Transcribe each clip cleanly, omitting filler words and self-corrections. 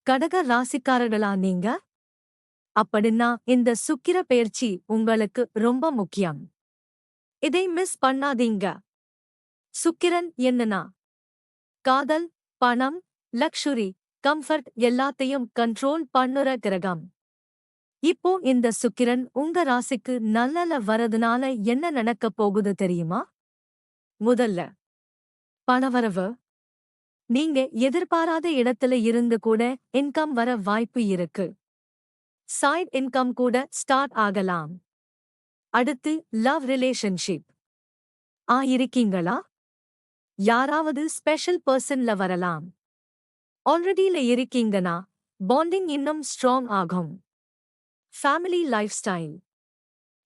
கடக ராசிக்காரர்களா நீங்க? அப்படின்னா இந்த சுக்கிர பெயர்ச்சி உங்களுக்கு ரொம்ப முக்கியம். இதை மிஸ் பண்ணாதீங்க. சுக்கிரன் என்னன்னா காதல், பணம், லக்ஷுரி, கம்ஃபர்ட் எல்லாத்தையும் கண்ட்ரோல் பண்ணுற கிரகம். இப்போ இந்த சுக்கிரன் உங்க ராசிக்கு நல்லல வரதுனால என்ன நடக்கப் போகுது தெரியுமா? முதல்ல பணவரவு. நீங்க எதிர்பாராத இடத்துல இருந்து கூட இன்கம் வர வாய்ப்பு இருக்கு. சைட் இன்கம் கூட ஸ்டார்ட் ஆகலாம். அடுத்து லவ் ரிலேஷன்ஷிப். இருக்கீங்களா? யாராவது ஸ்பெஷல் பர்சன்ல வரலாம். ஆல்ரெடில இருக்கீங்கன்னா பாண்டிங் இன்னும் ஸ்ட்ராங் ஆகும். Family life style.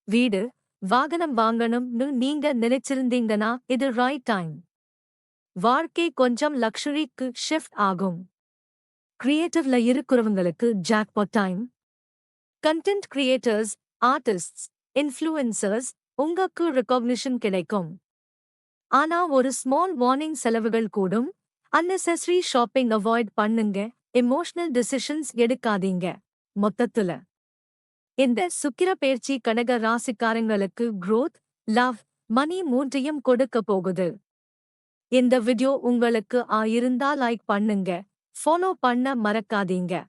வீடு, வாகனம் வாங்கணும்னு நீங்க நினைச்சிருந்தீங்கன்னா இது ரைட் டைம். வாழ்க்கை கொஞ்சம் லக்ஸுரிக்கு ஷிஃப்ட் ஆகும். கிரியேட்டிவ்ல இருக்கிறவங்களுக்கு jackpot time. Content creators, artists, influencers உங்களுக்கு ரெகக்னிஷன் கிடைக்கும். ஆனா ஒரு ஸ்மால் வார்னிங் செலவுகள் கூடும். அன்னெசரி ஷாப்பிங் அவாய்ட் பண்ணுங்க. எமோஷனல் டிசிஷன்ஸ் எடுக்காதீங்க. மொத்தத்துல இந்த சுக்கிர பெயர்ச்சி கடக ராசிக்காரங்களுக்கு growth, லவ், மணி மூன்றையும் கொடுக்க போகுது. இந்த வீடியோ உங்களுக்கு இருந்தா லைக் பண்ணுங்க. ஃபாலோ பண்ண மறக்காதீங்க.